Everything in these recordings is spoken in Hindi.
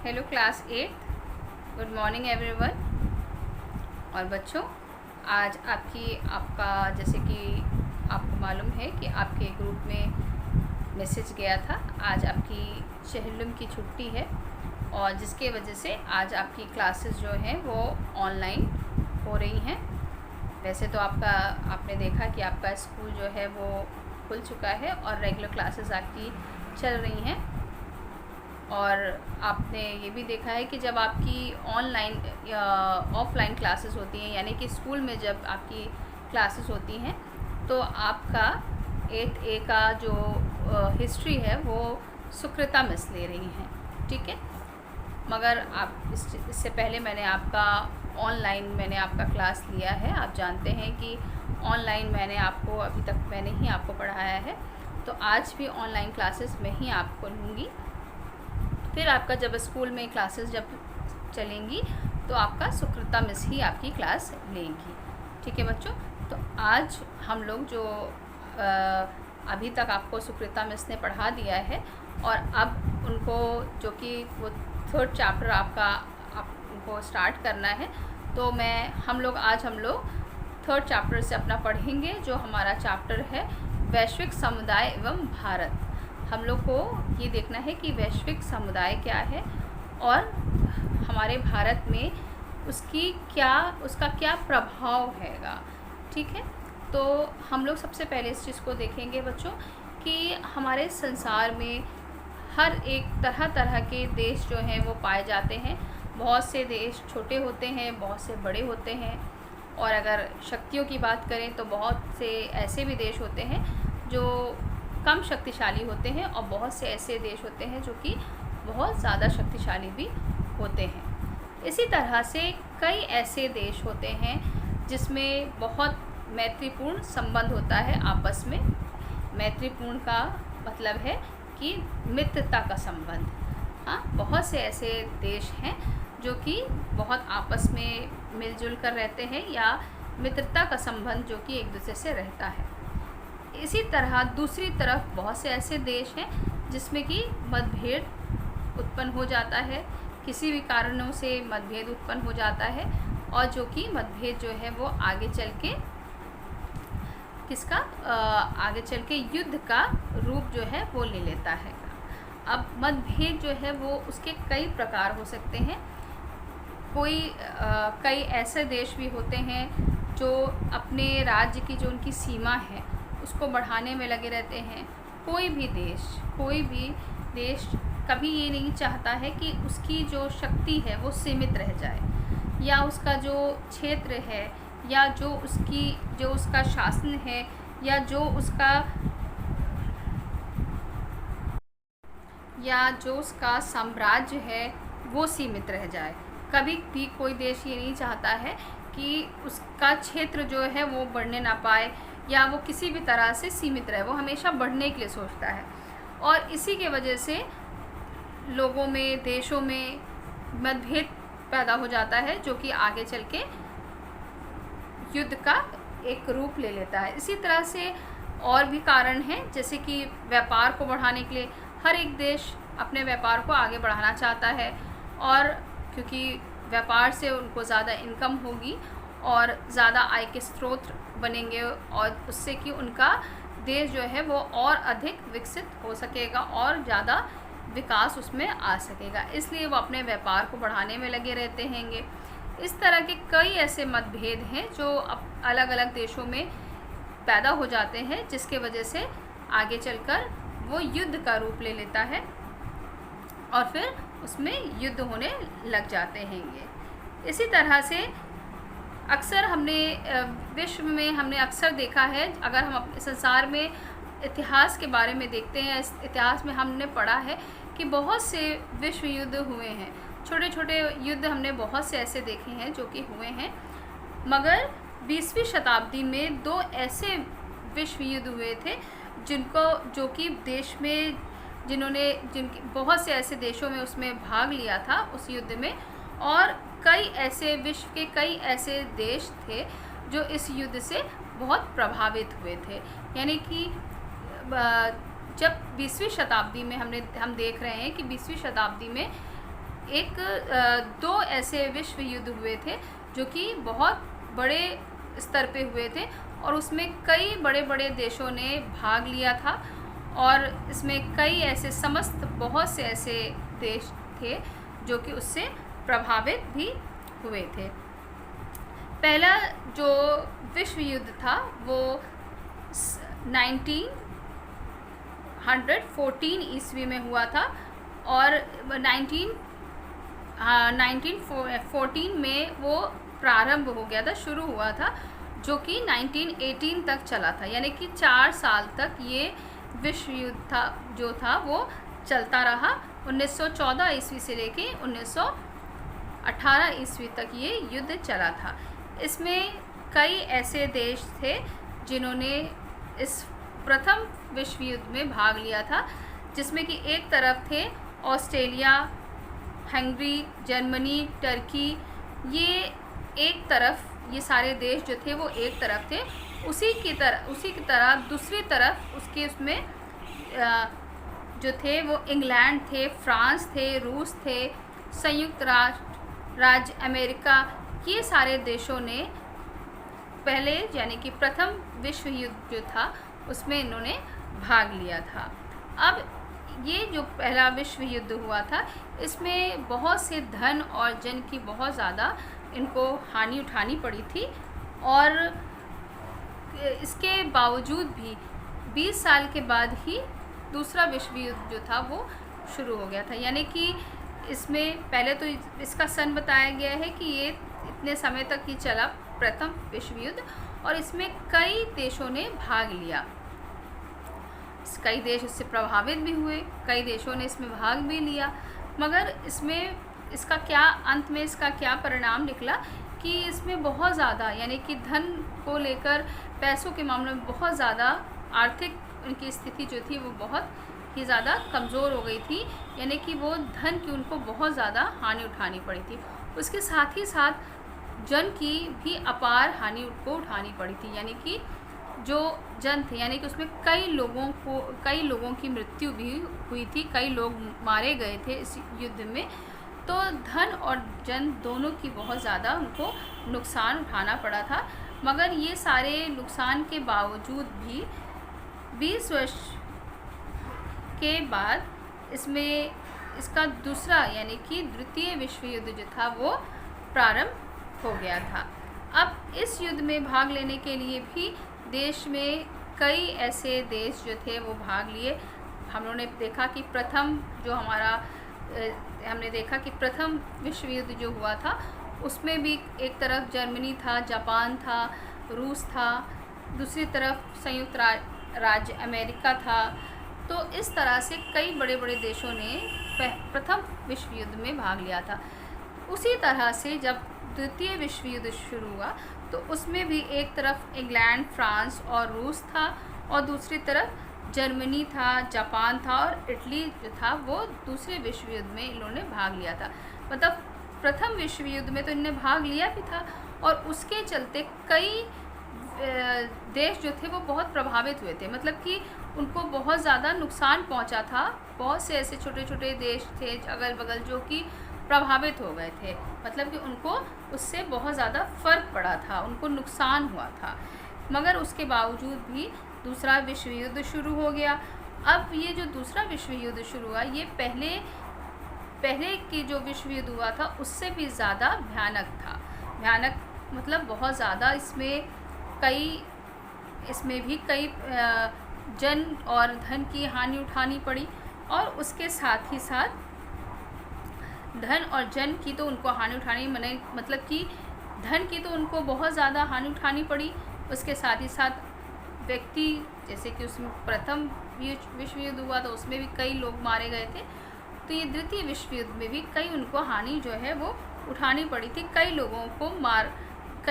Hello class 8, good morning everyone. और बच्चों, आज आपका जैसे कि आपको मालूम है कि आपके ग्रुप में मैसेज गया था। आज आपकी शहलुम की छुट्टी है और जिसके वजह से आज आपकी क्लासेस जो हैं वो ऑनलाइन हो रही हैं। वैसे तो आपने देखा कि आपका स्कूल जो है वो खुल चुका है और रेगुलर क्लासेस आपकी चल रही हैं। और आपने ये भी देखा है कि जब आपकी ऑनलाइन या ऑफलाइन क्लासेस होती हैं, यानी कि स्कूल में जब आपकी क्लासेस होती हैं, तो आपका 8A का जो हिस्ट्री है वो सुकृता मिस ले रही हैं, ठीक है। मगर आप इससे पहले मैंने आपका क्लास लिया है। आप जानते हैं कि ऑनलाइन अभी तक मैंने ही आपको पढ़ाया है, तो आज भी ऑनलाइन क्लासेस मैं ही आपको लूँगी। फिर आपका जब स्कूल में क्लासेस जब चलेंगी तो आपका सुकृता मिस ही आपकी क्लास लेंगी, ठीक है बच्चों। तो आज हम लोग जो अभी तक आपको सुकृता मिस ने पढ़ा दिया है और अब उनको जो कि वो 3rd चैप्टर उनको स्टार्ट करना है, तो हम लोग 3rd चैप्टर से अपना पढ़ेंगे, जो हमारा चैप्टर है वैश्विक समुदाय एवं भारत। हम लोग को ये देखना है कि वैश्विक समुदाय क्या है और हमारे भारत में उसका क्या प्रभाव हैगा, ठीक है। तो हम लोग सबसे पहले इस चीज़ को देखेंगे बच्चों कि हमारे संसार में हर एक तरह के देश जो हैं वो पाए जाते हैं। बहुत से देश छोटे होते हैं, बहुत से बड़े होते हैं, और अगर शक्तियों की बात करें तो बहुत से ऐसे भी देश होते हैं जो कम शक्तिशाली होते हैं और बहुत से ऐसे देश होते हैं जो कि बहुत ज़्यादा शक्तिशाली भी होते हैं। इसी तरह से कई ऐसे देश होते हैं जिसमें बहुत मैत्रीपूर्ण संबंध होता है आपस में। मैत्रीपूर्ण का मतलब है कि मित्रता का संबंध। हाँ, बहुत से ऐसे देश हैं जो कि बहुत आपस में मिलजुल कर रहते हैं या मित्रता का संबंध जो कि एक दूसरे से रहता है। इसी तरह दूसरी तरफ बहुत से ऐसे देश हैं जिसमें कि मतभेद उत्पन्न हो जाता है, किसी भी कारणों से मतभेद उत्पन्न हो जाता है, और जो कि मतभेद जो है वो आगे चल के युद्ध का रूप जो है वो ले लेता है। अब मतभेद जो है वो उसके कई प्रकार हो सकते हैं। कई ऐसे देश भी होते हैं जो अपने राज्य की जो उनकी सीमा है उसको बढ़ाने में लगे रहते हैं। कोई भी देश कभी ये नहीं चाहता है कि उसकी जो शक्ति है वो सीमित रह जाए, या उसका जो क्षेत्र है, या जो उसका शासन है, या जो उसका साम्राज्य है वो सीमित रह जाए। कभी भी कोई देश ये नहीं चाहता है कि उसका क्षेत्र जो है वो बढ़ने ना पाए या वो किसी भी तरह से सीमित रहे, वो हमेशा बढ़ने के लिए सोचता है। और इसी के वजह से लोगों में, देशों में मतभेद पैदा हो जाता है जो कि आगे चल के युद्ध का एक रूप ले लेता है। इसी तरह से और भी कारण हैं, जैसे कि व्यापार को बढ़ाने के लिए हर एक देश अपने व्यापार को आगे बढ़ाना चाहता है, और क्योंकि व्यापार से उनको ज़्यादा इनकम होगी और ज़्यादा आय के स्रोत बनेंगे, और उससे कि उनका देश जो है वो और अधिक विकसित हो सकेगा और ज़्यादा विकास उसमें आ सकेगा, इसलिए वो अपने व्यापार को बढ़ाने में लगे रहते हैंगे। इस तरह के कई ऐसे मतभेद हैं जो अलग अलग देशों में पैदा हो जाते हैं, जिसके वजह से आगे चलकर वो युद्ध का रूप ले लेता है और फिर उसमें युद्ध होने लग जाते हैंगे। इसी तरह से अक्सर विश्व में हमने अक्सर देखा है, अगर हम अपने संसार में इतिहास के बारे में देखते हैं, इस इतिहास में हमने पढ़ा है कि बहुत से विश्व युद्ध हुए हैं। छोटे छोटे युद्ध हमने बहुत से ऐसे देखे हैं जो कि हुए हैं, मगर 20वीं शताब्दी में 2 ऐसे विश्व युद्ध हुए थे जो कि देश में जिनके बहुत से ऐसे देशों में उसमें भाग लिया था उस युद्ध में, और विश्व के कई ऐसे देश थे जो इस युद्ध से बहुत प्रभावित हुए थे। यानी कि जब 20वीं शताब्दी में हम देख रहे हैं कि 20वीं शताब्दी में दो ऐसे विश्व युद्ध हुए थे जो कि बहुत बड़े स्तर पे हुए थे और उसमें कई बड़े बड़े देशों ने भाग लिया था और इसमें कई ऐसे बहुत से ऐसे देश थे जो कि उससे प्रभावित भी हुए थे। पहला जो विश्व युद्ध था वो 1914 ईस्वी में हुआ था और 1914 में वो प्रारंभ हो गया था, शुरू हुआ था, जो कि 1918 तक चला था। यानी कि 4 साल तक ये विश्व युद्ध जो था वो चलता रहा। 1914 ईस्वी से लेके 1918 ईस्वी तक ये युद्ध चला था। इसमें कई ऐसे देश थे जिन्होंने इस प्रथम विश्व युद्ध में भाग लिया था, जिसमें कि एक तरफ थे ऑस्ट्रेलिया, हंगरी, जर्मनी, टर्की। ये एक तरफ, ये सारे देश जो थे वो एक तरफ थे। उसी की तरह दूसरी तरफ उसमें जो थे वो इंग्लैंड थे, फ्रांस थे, रूस थे, संयुक्त राज्य अमेरिका। ये सारे देशों ने पहले यानी कि प्रथम विश्व युद्ध जो था उसमें इन्होंने भाग लिया था। अब ये जो पहला विश्व युद्ध हुआ था इसमें बहुत से धन और जन की बहुत ज़्यादा इनको हानि उठानी पड़ी थी और इसके बावजूद भी 20 साल के बाद ही दूसरा विश्व युद्ध जो था वो शुरू हो गया था। यानी कि इसमें पहले तो इसका सन बताया गया है कि ये इतने समय तक ही चला प्रथम विश्व युद्ध और इसमें कई देशों ने भाग लिया। कई देश इससे प्रभावित भी हुए, कई देशों ने इसमें भाग भी लिया, मगर इसका क्या परिणाम निकला कि इसमें बहुत ज़्यादा यानी कि धन को लेकर, पैसों के मामले में बहुत ज़्यादा आर्थिक उनकी स्थिति जो थी वो बहुत ही ज़्यादा कमज़ोर हो गई थी। यानी कि वो धन की उनको बहुत ज़्यादा हानि उठानी पड़ी थी। उसके साथ ही साथ जन की भी अपार हानि उनको उठानी पड़ी थी। यानी कि जो जन थे, यानी कि उसमें कई लोगों की मृत्यु भी हुई थी, कई लोग मारे गए थे इस युद्ध में। तो धन और जन दोनों की बहुत ज़्यादा उनको नुकसान उठाना पड़ा था। मगर ये सारे नुकसान के बावजूद भी 20 वर्ष के बाद इसका दूसरा यानी कि द्वितीय विश्व युद्ध जो था वो प्रारंभ हो गया था। अब इस युद्ध में भाग लेने के लिए भी देश में कई ऐसे देश जो थे वो भाग लिए। हमने देखा कि प्रथम विश्व युद्ध जो हुआ था उसमें भी एक तरफ जर्मनी था, जापान था, रूस था, दूसरी तरफ संयुक्त राज्य अमेरिका था। तो इस तरह से कई बड़े बड़े देशों ने प्रथम विश्व युद्ध में भाग लिया था। उसी तरह से जब द्वितीय विश्व युद्ध शुरू हुआ तो उसमें भी एक तरफ इंग्लैंड, फ्रांस और रूस था और दूसरी तरफ जर्मनी था, जापान था और इटली जो था वो दूसरे विश्व युद्ध में इन्होंने भाग लिया था। मतलब प्रथम विश्व युद्ध में तो इन्होंने भाग लिया भी था और उसके चलते कई देश जो थे वो बहुत प्रभावित हुए थे। मतलब कि उनको बहुत ज़्यादा नुकसान पहुंचा था। बहुत से ऐसे छोटे छोटे देश थे अगल बगल जो कि प्रभावित हो गए थे। मतलब कि उनको उससे बहुत ज़्यादा फ़र्क पड़ा था, उनको नुकसान हुआ था। मगर उसके बावजूद भी दूसरा विश्व युद्ध शुरू हो गया। अब ये जो दूसरा विश्व युद्ध शुरू हुआ ये पहले की जो विश्व युद्ध हुआ था उससे भी ज़्यादा भयानक था। भयानक मतलब बहुत ज़्यादा इसमें भी कई जन और धन की हानि उठानी पड़ी और उसके साथ ही साथ धन और जन की तो उनको हानि उठानी मतलब कि धन की तो उनको बहुत ज़्यादा हानि उठानी पड़ी। उसके साथ ही साथ व्यक्ति, जैसे कि उसमें प्रथम विश्व युद्ध हुआ तो उसमें भी कई लोग मारे गए थे। तो ये द्वितीय विश्व युद्ध में भी कई उनको हानि जो है वो उठानी पड़ी थी। कई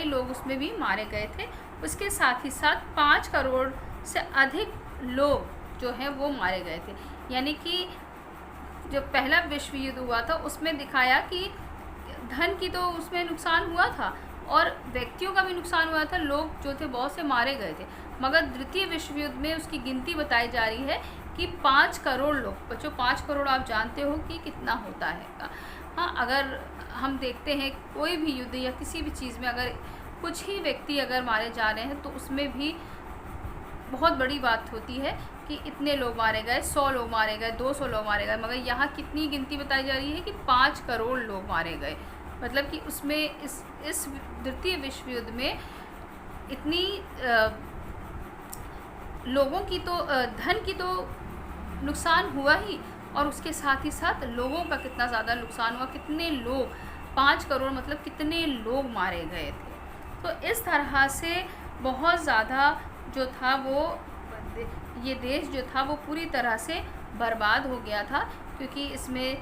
लोग उसमें भी मारे गए थे। उसके साथ ही साथ 5 करोड़ से अधिक लोग जो हैं वो मारे गए थे। यानी कि जो पहला विश्व युद्ध हुआ था उसमें दिखाया कि धन की तो उसमें नुकसान हुआ था और व्यक्तियों का भी नुकसान हुआ था, लोग जो थे बहुत से मारे गए थे। मगर द्वितीय विश्व युद्ध में उसकी गिनती बताई जा रही है कि 5 करोड़ लोग। बच्चों 5 करोड़ आप जानते हो कि कितना होता है। हाँ, अगर हम देखते हैं कोई भी युद्ध या किसी भी चीज़ में अगर कुछ ही व्यक्ति अगर मारे जा रहे हैं तो उसमें भी बहुत बड़ी बात होती है कि इतने लोग मारे गए, 100 लोग मारे गए, 200 लोग मारे गए, मगर यहाँ कितनी गिनती बताई जा रही है कि 5 करोड़ लोग मारे गए। मतलब कि उसमें इस द्वितीय विश्व युद्ध में इतनी लोगों की तो धन की तो नुकसान हुआ ही, और उसके साथ ही साथ लोगों का कितना ज़्यादा नुकसान हुआ, कितने लोग, 5 करोड़ मतलब कितने लोग मारे गए थे। तो इस तरह से बहुत ज़्यादा जो था वो ये देश जो था वो पूरी तरह से बर्बाद हो गया था, क्योंकि इसमें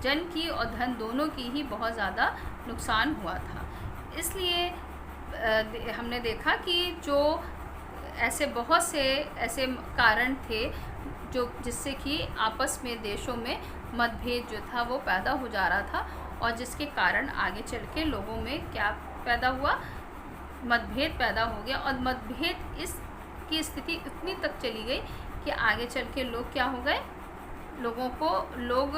जन की और धन दोनों की ही बहुत ज़्यादा नुकसान हुआ था। इसलिए हमने देखा कि जो ऐसे बहुत से ऐसे कारण थे जो जिससे कि आपस में देशों में मतभेद जो था वो पैदा हो जा रहा था, और जिसके कारण आगे चल के लोगों में क्या पैदा हुआ, मतभेद पैदा हो गया। और मतभेद इसकी स्थिति इतनी तक चली गई कि आगे चल के लोग क्या हो गए, लोग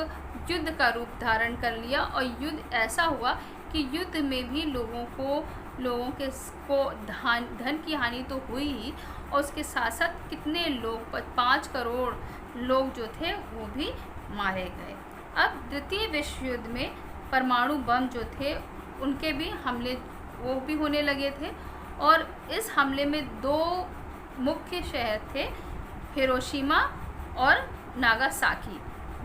युद्ध का रूप धारण कर लिया, और युद्ध ऐसा हुआ कि युद्ध में भी लोगों को धन की हानि तो हुई ही, और उसके साथ साथ कितने लोग, 5 करोड़ लोग जो थे वो भी मारे गए। अब द्वितीय विश्व युद्ध में परमाणु बम जो थे उनके भी हमले वो भी होने लगे थे, और इस हमले में 2 मुख्य शहर थे, हिरोशिमा और नागासाकी।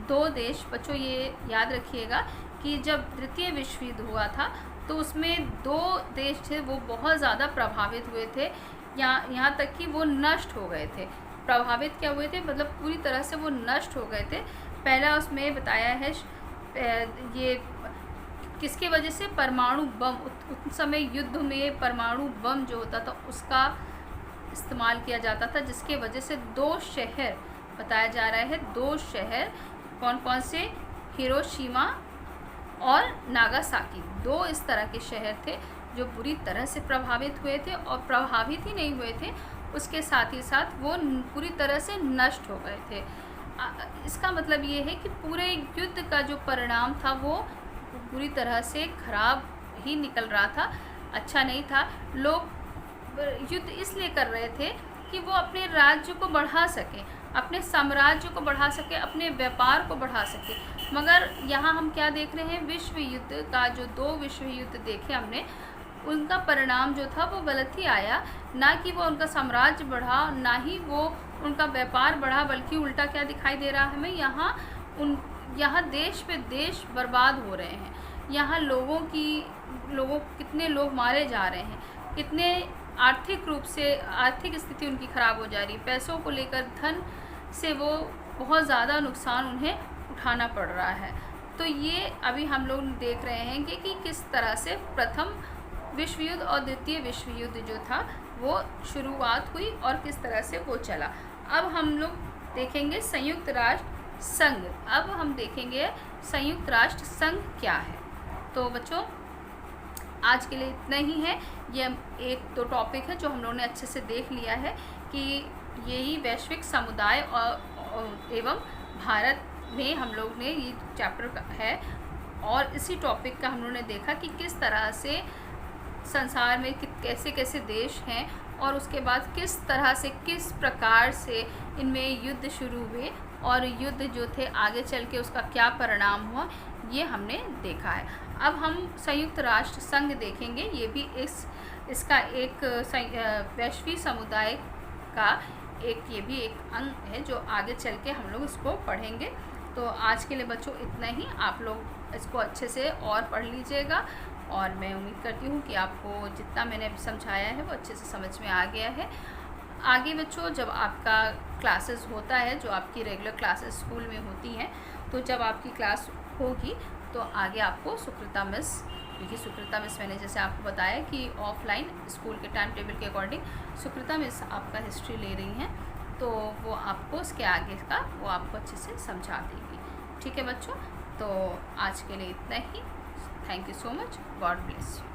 2 देश, बच्चों ये याद रखिएगा कि जब द्वितीय विश्व युद्ध हुआ था तो उसमें 2 देश थे वो बहुत ज़्यादा प्रभावित हुए थे, यहाँ तक कि वो नष्ट हो गए थे। प्रभावित क्या हुए थे, मतलब पूरी तरह से वो नष्ट हो गए थे। पहला उसमें बताया है ये किसके वजह से, परमाणु बम, उस समय युद्ध में परमाणु बम जो होता था उसका इस्तेमाल किया जाता था, जिसके वजह से 2 शहर बताया जा रहा है, 2 शहर कौन कौन से, हिरोशिमा और नागासाकी, 2 इस तरह के शहर थे जो बुरी तरह से प्रभावित हुए थे। और प्रभावित ही नहीं हुए थे, उसके साथ ही साथ वो पूरी तरह से नष्ट हो गए थे। इसका मतलब ये है कि पूरे युद्ध का जो परिणाम था वो पूरी तरह से खराब ही निकल रहा था, अच्छा नहीं था। लोग युद्ध इसलिए कर रहे थे कि वो अपने राज्य को बढ़ा सकें, अपने साम्राज्य को बढ़ा सके, अपने व्यापार को बढ़ा सके। मगर यहाँ हम क्या देख रहे हैं, विश्व युद्ध का जो 2 विश्व युद्ध देखे हमने, उनका परिणाम जो था वो गलत ही आया। ना कि वो उनका साम्राज्य बढ़ा, ना ही वो उनका व्यापार बढ़ा, बल्कि उल्टा क्या दिखाई दे रहा है हमें, यहाँ देश पे देश बर्बाद हो रहे हैं। यहाँ कितने लोग मारे जा रहे हैं, कितने आर्थिक रूप से आर्थिक स्थिति उनकी ख़राब हो जा रही है, पैसों को लेकर, धन से वो बहुत ज़्यादा नुकसान उन्हें उठाना पड़ रहा है। तो ये अभी हम लोग देख रहे हैं कि किस तरह से प्रथम विश्व युद्ध और द्वितीय विश्व युद्ध जो था वो शुरुआत हुई और किस तरह से वो चला। अब हम लोग देखेंगे संयुक्त राष्ट्र संघ। अब हम देखेंगे संयुक्त राष्ट्र संघ क्या है। तो बच्चों आज के लिए इतना ही है। ये 1-2 टॉपिक है जो हम लोगों ने अच्छे से देख लिया है कि यही वैश्विक समुदाय और एवं भारत में हम लोग ने ये चैप्टर है, और इसी टॉपिक का हम लोगों ने देखा कि किस तरह से संसार में कैसे कैसे देश हैं, और उसके बाद किस तरह से किस प्रकार से इनमें युद्ध शुरू हुए, और युद्ध जो थे आगे चल के उसका क्या परिणाम हुआ, ये हमने देखा है। अब हम संयुक्त राष्ट्र संघ देखेंगे। ये भी इसका एक वैश्विक समुदाय का ये भी एक अंग है जो आगे चल के हम लोग इसको पढ़ेंगे। तो आज के लिए बच्चों इतना ही। आप लोग इसको अच्छे से और पढ़ लीजिएगा, और मैं उम्मीद करती हूँ कि आपको जितना मैंने अभी समझाया है वो अच्छे से समझ में आ गया है। आगे बच्चों जब आपका क्लासेस होता है, जो आपकी रेगुलर क्लासेस स्कूल में होती हैं, तो जब आपकी क्लास होगी तो आगे आपको सुकृता मिस, क्योंकि सुकृता मिस मैंने जैसे आपको बताया कि ऑफलाइन स्कूल के टाइम टेबल के अकॉर्डिंग सुकृता मिस आपका हिस्ट्री ले रही हैं, तो वो आपको उसके आगे का वो आपको अच्छे से समझा देगी। ठीक है बच्चों, तो आज के लिए इतना ही। Thank you so much. God bless you.